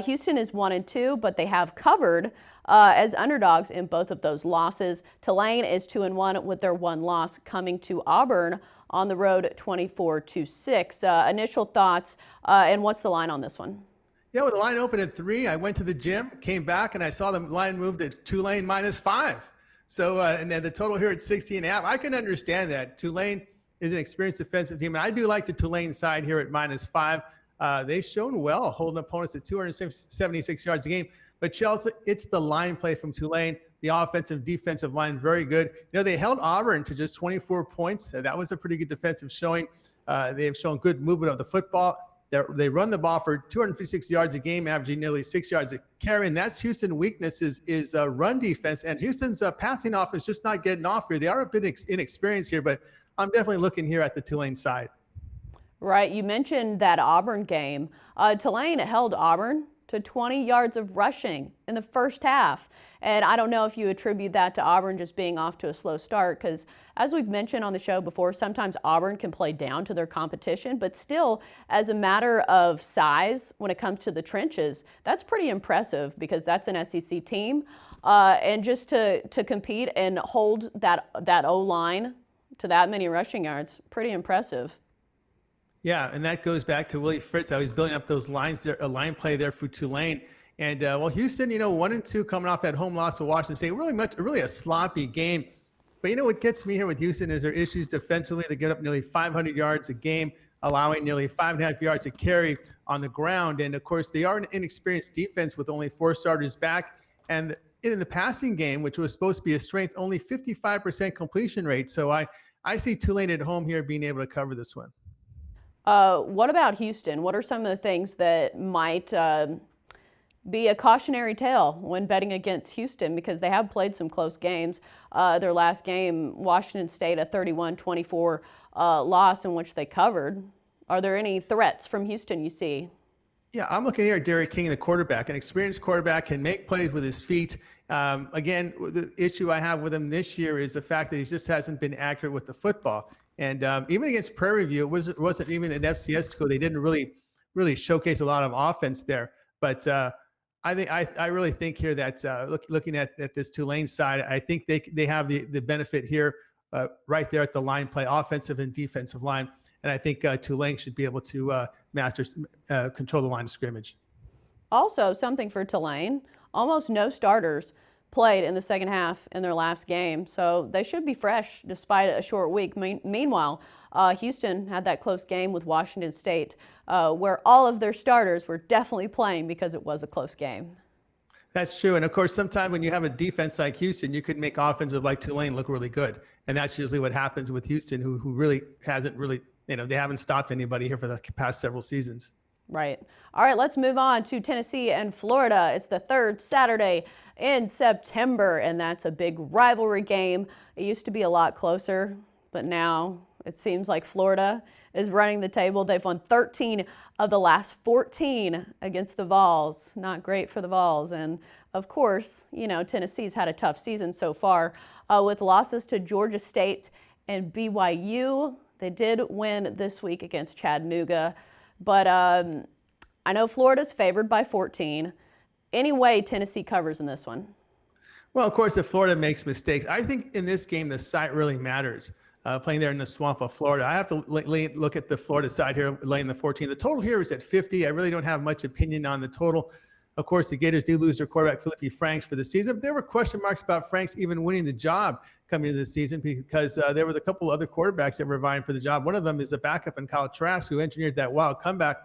Speaker 3: Houston is 1-2, but they have covered as underdogs in both of those losses. Tulane is 2-1 with their one loss coming to Auburn on the road 24-6. Initial thoughts, and what's the line on this one?
Speaker 19: Yeah, well, the line opened at 3. I went to the gym, came back, and I saw the line moved to Tulane -5. So, and then the total here at 60.5. I can understand that. Tulane is an experienced defensive team, and I do like the Tulane side here at -5. They've shown well holding opponents at 276 yards a game. But Chelsea, it's the line play from Tulane. The offensive, defensive line, very good. You know, they held Auburn to just 24 points. That was a pretty good defensive showing. They have shown good movement of the football. They run the ball for 256 yards a game, averaging nearly 6 yards a carry. And that's Houston's weakness is run defense. And Houston's passing offense just not getting off here. They are a bit inexperienced here, but I'm definitely looking here at the Tulane side.
Speaker 3: Right. You mentioned that Auburn game. Tulane held Auburn to 20 yards of rushing in the first half. And I don't know if you attribute that to Auburn just being off to a slow start, because as we've mentioned on the show before, sometimes Auburn can play down to their competition, but still, as a matter of size, when it comes to the trenches, that's pretty impressive because that's an SEC team. And just to compete and hold that O-line to that many rushing yards, pretty impressive.
Speaker 19: Yeah, and that goes back to Willie Fritz, how he's building up those lines there, a line play there for Tulane. And, well, Houston, 1-2 coming off that home loss to Washington State. Really a sloppy game. But, what gets me here with Houston is their issues defensively. They get up nearly 500 yards a game, allowing nearly 5.5 yards a carry on the ground. And, of course, they are an inexperienced defense with only 4 starters back. And in the passing game, which was supposed to be a strength, only 55% completion rate. So I see Tulane at home here being able to cover this one.
Speaker 3: What about Houston? What are some of the things that might be a cautionary tale when betting against Houston, because they have played some close games? Their last game, Washington State, a 31-24 loss in which they covered. Are there any threats from Houston you see?
Speaker 19: Yeah, I'm looking here at Derek King, the quarterback. An experienced quarterback, can make plays with his feet. Again, the issue I have with him this year is the fact that he just hasn't been accurate with the football. And even against Prairie View, it wasn't even an FCS school. They didn't really showcase a lot of offense there. But I really think here that looking at this Tulane side, I think they have the benefit here right there at the line play, offensive and defensive line. And I think Tulane should be able to control the line of scrimmage.
Speaker 3: Also, something for Tulane, almost no starters played in the second half in their last game, so they should be fresh despite a short week. Meanwhile, Houston had that close game with Washington State where all of their starters were definitely playing because it was a close game.
Speaker 19: That's true. And of course, sometimes when you have a defense like Houston, you could make offensive like Tulane look really good. And that's usually what happens with Houston, who really hasn't really, they haven't stopped anybody here for the past several seasons.
Speaker 3: Right. All right, let's move on to Tennessee and Florida. It's the third Saturday in September, and that's a big rivalry game. It used to be a lot closer, but now it seems like Florida is running the table. They've won 13 of the last 14 against the Vols. Not great for the Vols. And of course, Tennessee's had a tough season so far with losses to Georgia State and BYU. They did win this week against Chattanooga, but I know Florida's favored by 14. any way Tennessee covers in this one?
Speaker 19: Well, of course, if Florida makes mistakes, I think in this game, the site really matters. Playing there in the swamp of Florida. I have to look at the Florida side here, laying the 14. The total here is at 50. I really don't have much opinion on the total. Of course, the Gators do lose their quarterback, Felipe Franks, for the season. There were question marks about Franks even winning the job coming into the season because there were a couple other quarterbacks that were vying for the job. One of them is a backup in Kyle Trask, who engineered that wild comeback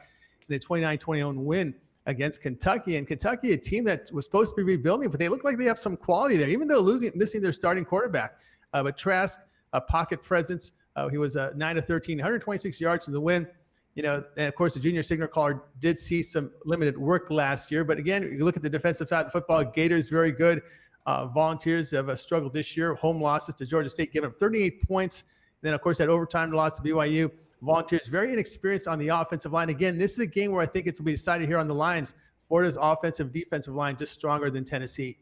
Speaker 19: in the 29-21 win against Kentucky. And Kentucky, a team that was supposed to be rebuilding, but they look like they have some quality there, even though missing their starting quarterback. But Trask, a pocket presence. He was 9 of 13, 126 yards in the win. And of course, the junior signal caller did see some limited work last year. But again, you look at the defensive side of the football, Gators very good. Volunteers have struggled this year. Home losses to Georgia State, giving up 38 points. And then, of course, that overtime loss to BYU. Volunteers very inexperienced on the offensive line. Again, this is a game where I think it's going to be decided here on the lines. Florida's offensive, defensive line just stronger than Tennessee.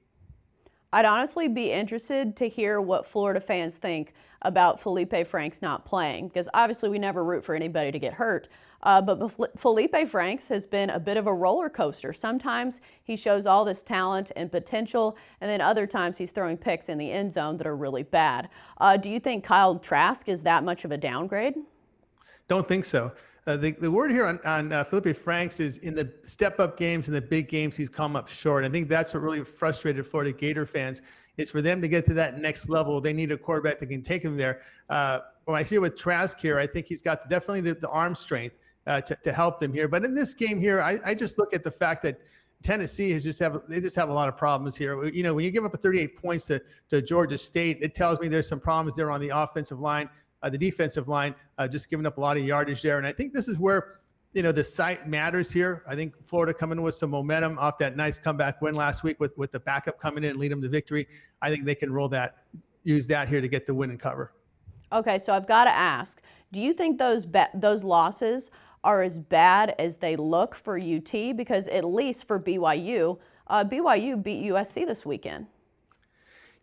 Speaker 3: I'd honestly be interested to hear what Florida fans think about Felipe Franks not playing, because obviously we never root for anybody to get hurt. But Felipe Franks has been a bit of a roller coaster. Sometimes he shows all this talent and potential, and then other times he's throwing picks in the end zone that are really bad. Do you think Kyle Trask is that much of a downgrade?
Speaker 19: Don't think so. The word here on Felipe Franks is in the step-up games and the big games, he's come up short. I think that's what really frustrated Florida Gator fans, is for them to get to that next level. They need a quarterback that can take them there. When I see it with Trask here, I think he's got definitely the arm strength to help them here. But in this game here, I just look at the fact that Tennessee just have a lot of problems here. When you give up a 38 points to Georgia State, it tells me there's some problems there on the offensive line. The defensive line just giving up a lot of yardage there. And I think this is where, the site matters here. I think Florida coming with some momentum off that nice comeback win last week with the backup coming in and lead them to victory. I think they can use that here to get the win and cover.
Speaker 3: Okay, so I've got to ask, do you think those losses are as bad as they look for UT? Because at least for BYU, BYU beat USC this weekend.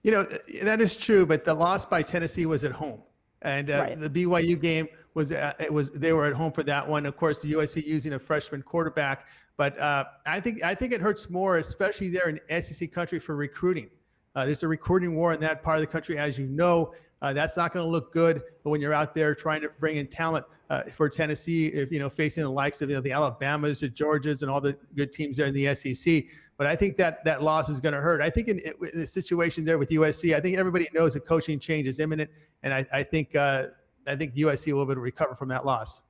Speaker 19: That is true, but the loss by Tennessee was at home. And
Speaker 3: right.
Speaker 19: The BYU game they were at home for that one. Of course, the USC using a freshman quarterback, but I think it hurts more, especially there in SEC country, for recruiting. There's a recruiting war in that part of the country, as you know. That's not going to look good when you're out there trying to bring in talent for Tennessee. If facing the likes of the Alabamas, the Georgias, and all the good teams there in the SEC. But I think that loss is going to hurt. I think in the situation there with USC, I think everybody knows a coaching change is imminent, and I think USC will be able to recover from that loss.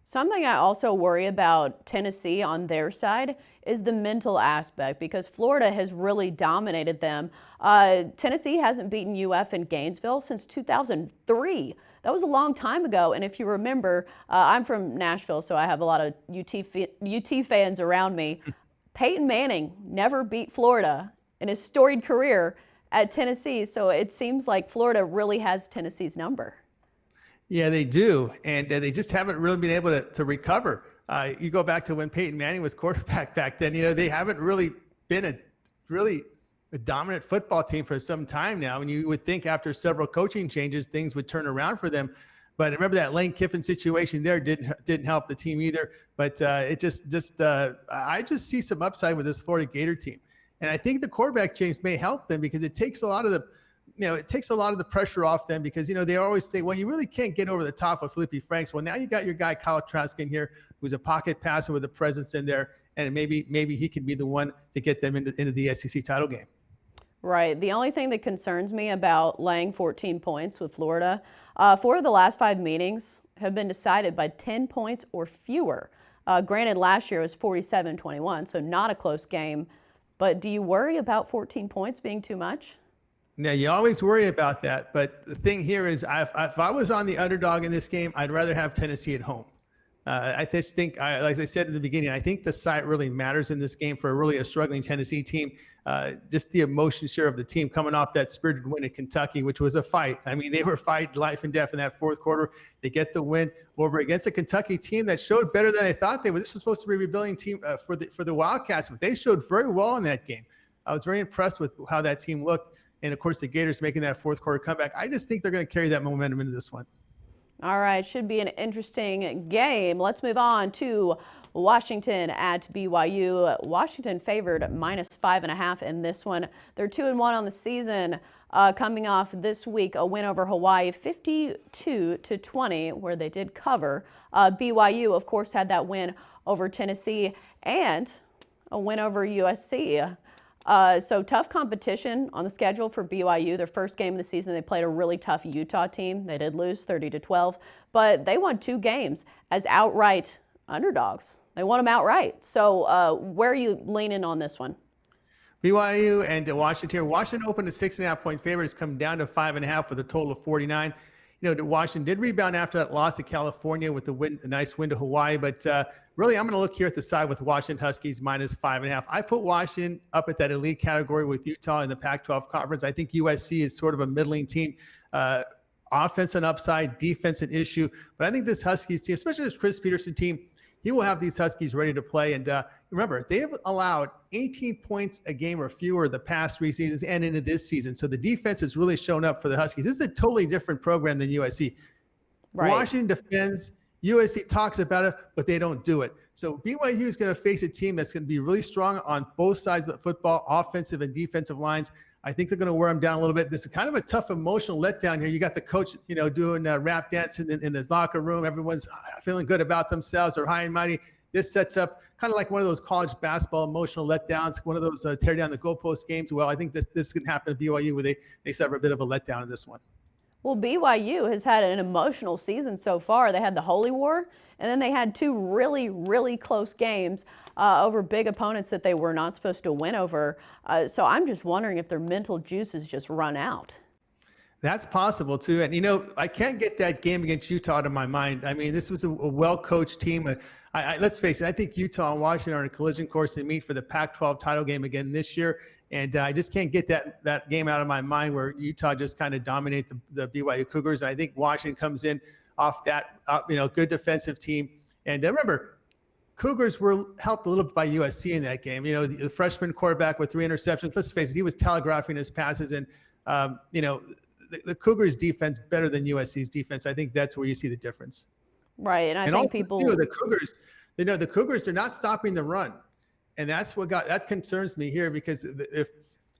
Speaker 3: Something I also worry about Tennessee on their side is the mental aspect, because Florida has really dominated them. Tennessee hasn't beaten UF in Gainesville since 2003. That was a long time ago. And if you remember, I'm from Nashville, so I have a lot of UT fans around me. Peyton Manning never beat Florida in his storied career at Tennessee, so it seems like Florida really has Tennessee's number.
Speaker 19: Yeah, they do, and they just haven't really been able to recover. You go back to when Peyton Manning was quarterback back then, they haven't really been a dominant football team for some time now, and you would think after several coaching changes, things would turn around for them. But remember that Lane Kiffin situation there didn't help the team either. But I just see some upside with this Florida Gator team, and I think the quarterback change may help them, because it takes a lot of the pressure off them, because they always say, well, you really can't get over the top of Felipe Franks. Well, now you got your guy Kyle Trask in here, who's a pocket passer with a presence in there, and maybe he can be the one to get them into the SEC title game.
Speaker 3: Right. The only thing that concerns me about laying 14 points with Florida, 4 of the last 5 meetings have been decided by 10 points or fewer. Granted, last year was 47-21, so not a close game. But do you worry about 14 points being too much?
Speaker 19: Now, you always worry about that. But the thing here is, if I was on the underdog in this game, I'd rather have Tennessee at home. I just think, like I said in the beginning, I think the site really matters in this game for a struggling Tennessee team. Just the emotion share of the team coming off that spirited win at Kentucky, which was a fight. I mean, they were fighting life and death in that fourth quarter. They get the win over against a Kentucky team that showed better than they thought they would. This was supposed to be a rebuilding team for the Wildcats, but they showed very well in that game. I was very impressed with how that team looked. And, of course, the Gators making that fourth quarter comeback. I just think they're going to carry that momentum into this one.
Speaker 3: All right, should be an interesting game. Let's move on to Washington at BYU. Washington favored -5.5 in this one. They're 2-1 on the season. Coming off this week, a win over Hawaii, 52-20, where they did cover. BYU, of course, had that win over Tennessee and a win over USC. So tough competition on the schedule for BYU. Their first game of the season, they played a really tough Utah team. They did lose 30-12, but they won 2 games as outright underdogs. They won them outright. So where are you leaning on this one?
Speaker 19: BYU and Washington. Washington opened a 6.5-point favorite. It's come down to 5.5 with a total of 49. Washington did rebound after that loss to California with a nice win to Hawaii. But really, I'm going to look here at the side with Washington Huskies -5.5. I put Washington up at that elite category with Utah in the Pac-12 conference. I think USC is sort of a middling team. Offense an upside, defense an issue. But I think this Huskies team, especially this Chris Peterson team, he will have these Huskies ready to play. And remember, they have allowed 18 points a game or fewer the past 3 seasons and into this season. So the defense has really shown up for the Huskies. This is a totally different program than USC. Right. Washington defends, USC talks about it, but they don't do it. So BYU is going to face a team that's going to be really strong on both sides of the football, offensive and defensive lines. I think they're going to wear them down a little bit. This is kind of a tough emotional letdown here. You got the coach, doing rap dancing in his locker room. Everyone's feeling good about themselves. They're high and mighty. This sets up kind of like one of those college basketball emotional letdowns, one of those tear down the goalpost games. Well, I think this can happen to BYU where they suffer a bit of a letdown in this one.
Speaker 3: Well, BYU has had an emotional season so far. They had the Holy War, and then they had 2 really, really close games over big opponents that they were not supposed to win over. So I'm just wondering if their mental juices just run out.
Speaker 19: That's possible, too. And, I can't get that game against Utah out of my mind. I mean, this was a well-coached team. Let's face it, I think Utah and Washington are on a collision course to meet for the Pac-12 title game again this year. And I just can't get that game out of my mind where Utah just kind of dominate the BYU Cougars. I think Washington comes in off that, good defensive team. And remember, Cougars were helped a little bit by USC in that game. The freshman quarterback with 3 interceptions. Let's face it, he was telegraphing his passes. And, the Cougars' defense better than USC's defense. I think that's where you see the difference.
Speaker 3: Right, and I think people.
Speaker 19: The Cougars, the Cougars are not stopping the run. And that's that concerns me here because if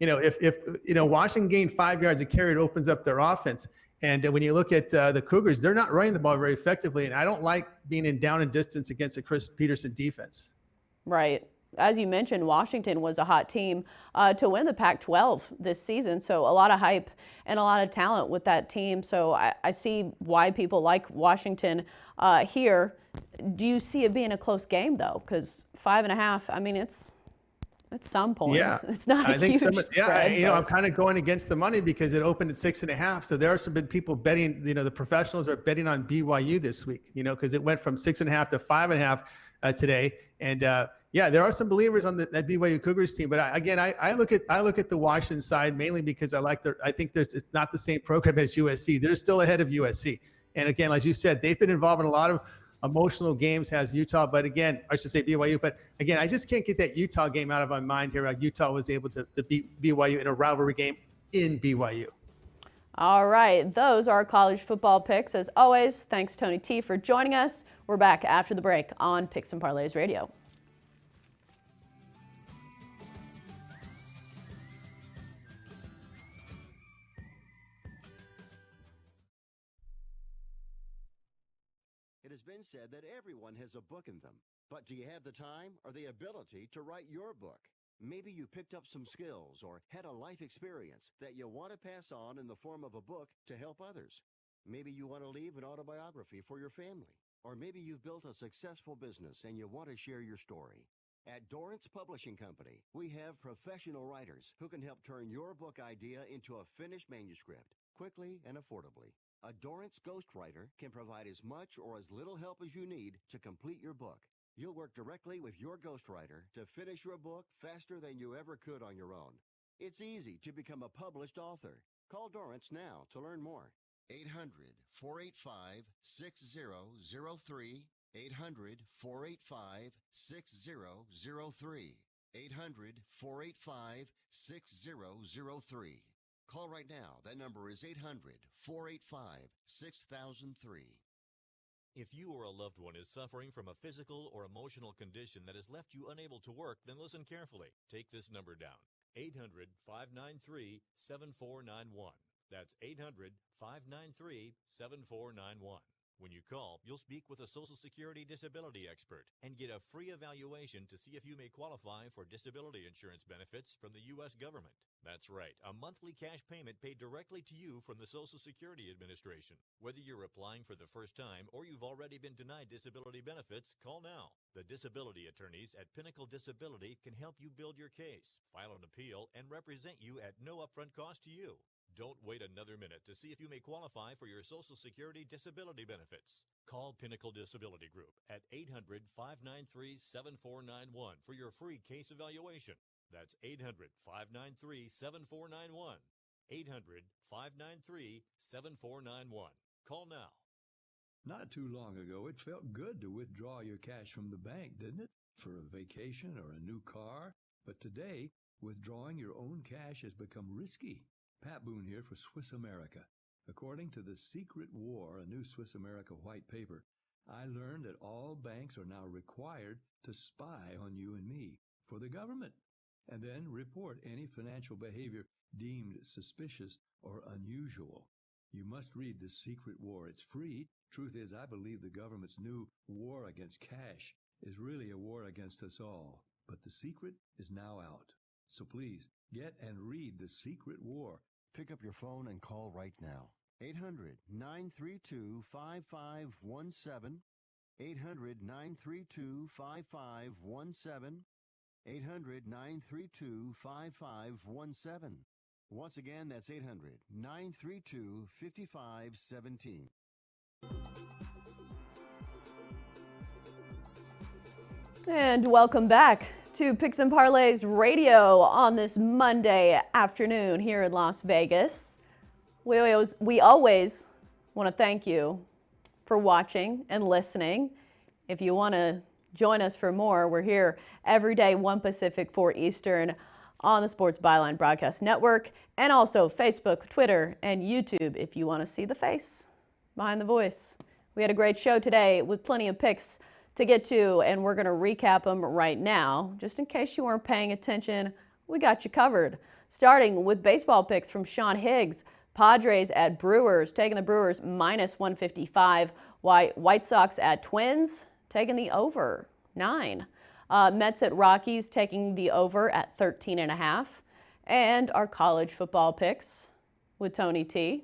Speaker 19: Washington gained 5 yards a carry, it opens up their offense. And when you look at the Cougars, they're not running the ball very effectively. And I don't like being in down and distance against a Chris Peterson defense. Right.
Speaker 3: As you mentioned, Washington was a hot team to win the Pac-12 this season. So a lot of hype and a lot of talent with that team. So I see why people like Washington here. Do you see it being a close game, though? Because 5.5, I mean, it's some points.
Speaker 19: Yeah.
Speaker 3: It's not a huge spread.
Speaker 19: Yeah, I'm kind of going against the money because it opened at 6.5. So there are some people betting, the professionals are betting on BYU this week, because it went from 6.5 to 5.5 today. And there are some believers on that BYU Cougars team. But I look at the Washington side mainly because I think it's not the same program as USC. They're still ahead of USC. And again, as you said, they've been involved in a lot of emotional games, has Utah. But again, I should say BYU. But again, I just can't get that Utah game out of my mind here. Utah was able to beat BYU in a rivalry game in BYU.
Speaker 3: All right, those are college football picks. As always, thanks Tony T for joining us. We're back after the break on Picks and Parlays Radio.
Speaker 2: It has been said that everyone has a book in them. But do you have the time or the ability to write your book? Maybe you picked up some skills or had a life experience that you want to pass on in the form of a book to help others. Maybe you want to leave an autobiography for your family. Or maybe you've built a successful business and you want to share your story. At Dorrance Publishing Company, we have professional writers who can help turn your book idea into a finished manuscript quickly and affordably. A Dorrance ghostwriter can provide as much or as little help as you need to complete your book. You'll work directly with your ghostwriter to finish your book faster than you ever could on your own. It's easy to become a published author. Call Dorrance now to learn more. 800-485-6003. 800-485-6003. 800-485-6003. Call right now. That number is 800-485-6003.
Speaker 20: If you or a loved one is suffering from a physical or emotional condition that has left you unable to work, then listen carefully. Take this number down, 800-593-7491. That's 800-593-7491. When you call, you'll speak with a Social Security disability expert and get a free evaluation to see if you may qualify for disability insurance benefits from the U.S. government. That's right, a monthly cash payment paid directly to you from the Social Security Administration. Whether you're applying for the first time or you've already been denied disability benefits, call now. The disability attorneys at Pinnacle Disability can help you build your case, file an appeal, and represent you at no upfront cost to you. Don't wait another minute to see if you may qualify for your Social Security disability benefits. Call Pinnacle Disability Group at 800-593-7491 for your free case evaluation. That's 800-593-7491. 800-593-7491. Call now.
Speaker 1: Not too long ago, it felt good to withdraw your cash from the bank, didn't it? For a vacation or a new car. But today, withdrawing your own cash has become risky. Pat Boone here for Swiss America. According to The Secret War, a new Swiss America white paper, I learned that all banks are now required to spy on you and me for the government, and then report any financial behavior deemed suspicious or unusual. You must read The Secret War. It's free. Truth is, I believe the government's new war against cash is really a war against us all. But the secret is now out. So please, get and read The Secret War.
Speaker 2: Pick up your phone and call right now. 800-932-5517. 800-932-5517. 800-932-5517. Once again, that's 800-932-5517.
Speaker 3: And welcome back to Picks and Parlays Radio on this Monday afternoon here in Las Vegas. We always want to thank you for watching and listening. If you want to join us for more, we're here every day, 1 Pacific, 4 Eastern, on the Sports Byline Broadcast Network, and also Facebook, Twitter, and YouTube if you want to see the face behind the voice. We had a great show today with plenty of picks to get to, and we're going to recap them right now. Just in case you weren't paying attention, we got you covered. Starting with baseball picks from Sean Higgs. Padres at Brewers, taking the Brewers minus 155. White Sox at Twins, taking the over, 9. Mets at Rockies, taking the over at 13.5. And our college football picks with Tony T.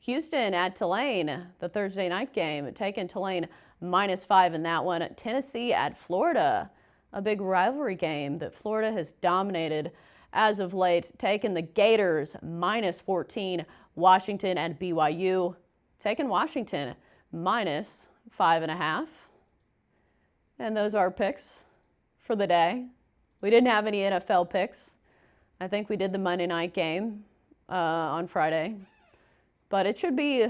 Speaker 3: Houston at Tulane, the Thursday night game, taking Tulane minus 5 in that one. Tennessee at Florida, a big rivalry game that Florida has dominated as of late, taking the Gators minus 14. Washington and BYU, taking Washington minus 5.5. And those are our picks for the day. We didn't have any NFL picks. I think we did the Monday night game on Friday. But it should be,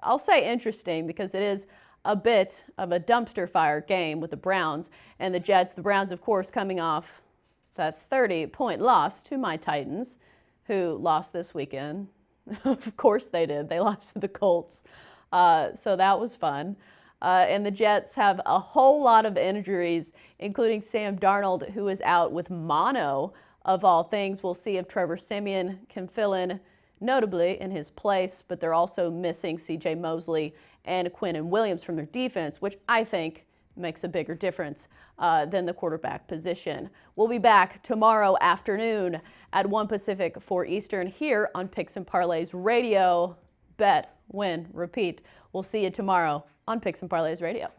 Speaker 3: I'll say interesting, because it is a bit of a dumpster fire game with the Browns and the Jets. The Browns, of course, coming off that 30-point loss to my Titans, who lost this weekend. Of course they did. They lost to the Colts. So that was fun. And the Jets have a whole lot of injuries, including Sam Darnold, who is out with mono, of all things. We'll see if Trevor Siemian can fill in, notably in his place, but they're also missing C.J. Mosley and Quinnen Williams from their defense, which I think makes a bigger difference than the quarterback position. We'll be back tomorrow afternoon at 1 Pacific, 4 Eastern, here on Picks and Parlays Radio. Bet, win, repeat. We'll see you tomorrow on Picks and Parlays Radio.